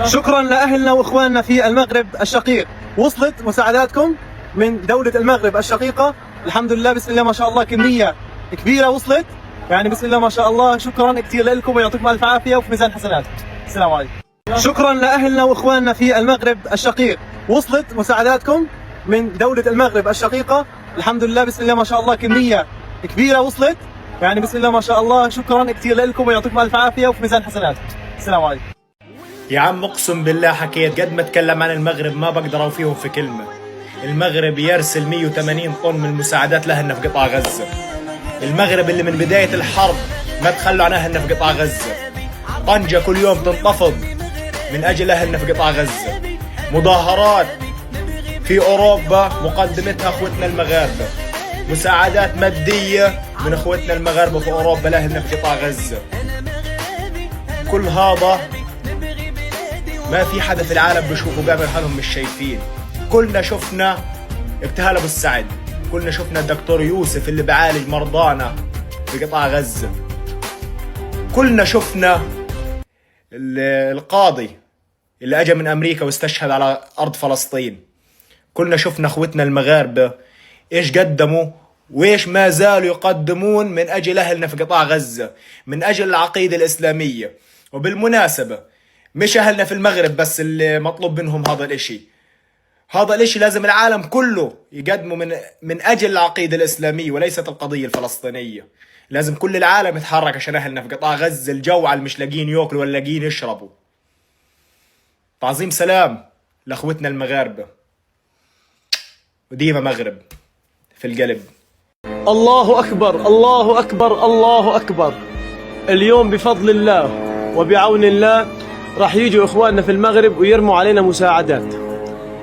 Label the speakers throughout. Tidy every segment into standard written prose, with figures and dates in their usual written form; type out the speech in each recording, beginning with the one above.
Speaker 1: شكرا لأهلنا وإخواننا في المغرب الشقيق. وصلت مساعداتكم من دولة المغرب الشقيقة الحمد لله، بسم الله ما شاء الله، كمية كبيرة وصلت، يعني بسم الله ما شاء الله. شكرا كثير لكم ويعطيكم ألف عافية وفي ميزان حسناتكم. السلام عليكم. شكرا لأهلنا وإخواننا في المغرب الشقيق. وصلت مساعداتكم من دولة المغرب الشقيقة الحمد لله، بسم الله ما شاء الله، كمية كبيرة وصلت، يعني بسم الله ما شاء الله. شكرا كثير لكم ويعطيكم ألف عافية وفي ميزان حسناتكم. السلام عليكم.
Speaker 2: يا عم اقسم بالله حكيت قد ما اتكلم عن المغرب ما بقدر اوفيهم في كلمة. المغرب يرسل 180 طن من المساعدات لأهلنا في قطاع غزة. المغرب اللي من بداية الحرب ما تخلوا عن أهلنا في قطاع غزة. طنجة كل يوم تنتفض من أجل أهلنا في قطاع غزة. مظاهرات في أوروبا مقدمتها أخوتنا المغاربة. مساعدات مادية من أخوتنا المغاربة في أوروبا لأهلنا في قطاع غزة. كل هذا ما في حدا في العالم بيشوفوا قابل حالهم مش شايفين. كلنا شفنا ابتهال أبو السعد، كلنا شفنا الدكتور يوسف اللي بعالج مرضانا في قطاع غزة، كلنا شفنا القاضي اللي أجا من أمريكا واستشهد على أرض فلسطين، كلنا شفنا أخوتنا المغاربة إيش قدموا وإيش ما زالوا يقدمون من أجل أهلنا في قطاع غزة، من أجل العقيدة الإسلامية. وبالمناسبة مش أهلنا في المغرب بس اللي مطلوب منهم هذا الإشي، هذا الإشي لازم العالم كله يقدمه من أجل العقيدة الإسلامية وليست القضية الفلسطينية. لازم كل العالم يتحرك عشان أهلنا في قطاع غزة الجوع اللي مش لاقين ياكلوا ولا لاقين يشربوا. تعظيم سلام لأخوتنا المغاربة، وديما مغرب في القلب.
Speaker 3: الله أكبر الله أكبر الله أكبر. اليوم بفضل الله وبعون الله راح يجوا إخواننا في المغرب ويرموا علينا مساعدات.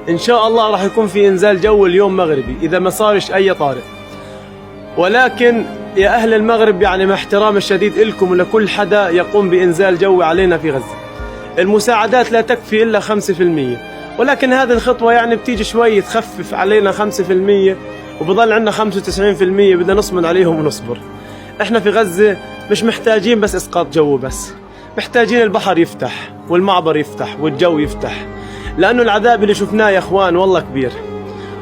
Speaker 3: إن شاء الله راح يكون في إنزال جو اليوم مغربي إذا ما صارش أي طارئ. ولكن يا أهل المغرب يعني مع احترام الشديد إلكم ولكل حدا يقوم بإنزال جو علينا في غزة، المساعدات لا تكفي إلا 5%، ولكن هذه الخطوة يعني بتيجي شوي تخفف علينا 5% وبضل عندنا 95%. بدنا نصمد عليهم ونصبر. احنا في غزة مش محتاجين بس اسقاط جو، بس محتاجين البحر يفتح والمعبر يفتح والجو يفتح، لانه العذاب اللي شفناه يا اخوان والله كبير،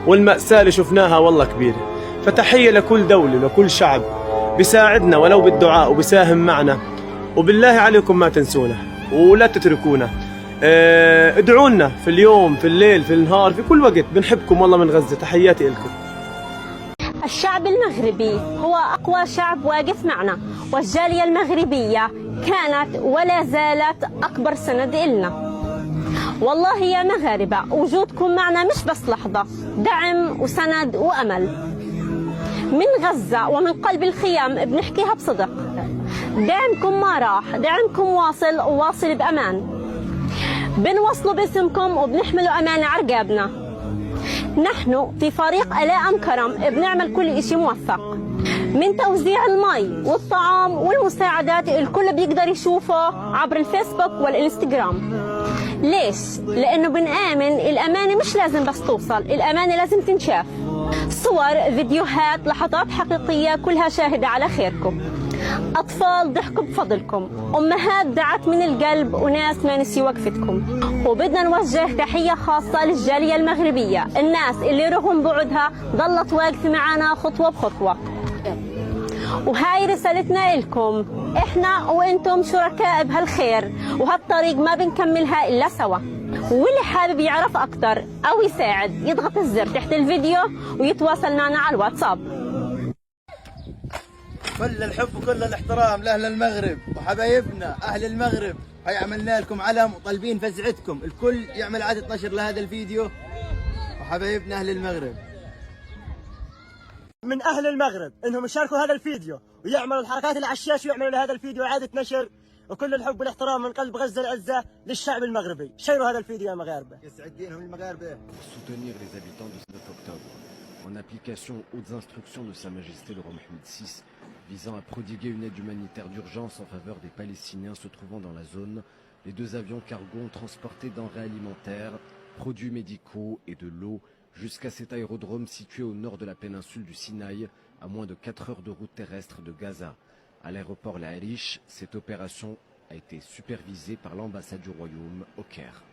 Speaker 3: والمأساة اللي شفناها والله كبيرة. فتحية لكل دولة ولكل شعب بيساعدنا ولو بالدعاء وبيساهم معنا، وبالله عليكم ما تنسونا ولا تتركونا. ادعوا لنا في اليوم في الليل في النهار في كل وقت. بنحبكم والله من غزة. تحياتي لكم.
Speaker 4: الشعب المغربي هو أقوى شعب واقف معنا، والجالية المغربية كانت ولا زالت أكبر سند إلنا. والله يا مغاربة وجودكم معنا مش بس لحظة، دعم وسند وأمل. من غزة ومن قلب الخيام بنحكيها بصدق. دعمكم ما راح، دعمكم واصل وواصل بأمان. بنوصلوا باسمكم وبنحملوا أمانة عرقابنا. نحن في فريق آلاء أم كرم بنعمل كل إشي موثق، من توزيع المي والطعام والمساعدات الكل بيقدر يشوفه عبر الفيسبوك والإنستغرام. ليش؟ لأنه بنآمن الأمانة مش لازم بس توصل، الأمانة لازم تنشاف. صور، فيديوهات، لحظات حقيقية كلها شاهدة على خيركم. أطفال ضحكوا بفضلكم، أمهات دعت من القلب، وناس ما نسيوا وقفتكم. وبدنا نوجه تحية خاصة للجالية المغربية، الناس اللي رغم بعدها ضلت واقفة معنا خطوة بخطوة. وهاي رسالتنا لكم، احنا وانتم شركاء بهالخير، وهالطريق ما بنكملها إلا سوا. واللي حابب يعرف أكتر أو يساعد يضغط الزر تحت الفيديو ويتواصل معنا على الواتساب.
Speaker 5: كل الحب وكل الاحترام لأهل المغرب وحبايبنا أهل المغرب. هي عملنا لكم علم وطالبين فزعتكم، الكل يعمل إعادة نشر لهذا الفيديو وحبايبنا أهل المغرب.
Speaker 3: من أهل المغرب إنهم يشاركوا هذا الفيديو ويعملوا الحركات اللي على الشاشة ويعملوا لهذا الفيديو إعادة نشر. وكل الحب والاحترام من قلب غزة العزة للشعب المغربي. شيروا هذا الفيديو يا مغاربة.
Speaker 5: يسعد دينهم المغاربة.
Speaker 6: Soutenir les habitants de ce 9 octobre, en application aux instructions de Sa Majesté le roi Mohammed VI, visant à prodiguer une aide humanitaire d'urgence en faveur des Palestiniens se trouvant dans la zone, les deux avions cargo ont transporté denrées alimentaires, produits médicaux et de l'eau jusqu'à cet aérodrome situé au nord de la péninsule du Sinaï, à moins de 4 heures de route terrestre de Gaza. À l'aéroport La Harish, cette opération a été supervisé par l'ambassade du Royaume au Caire.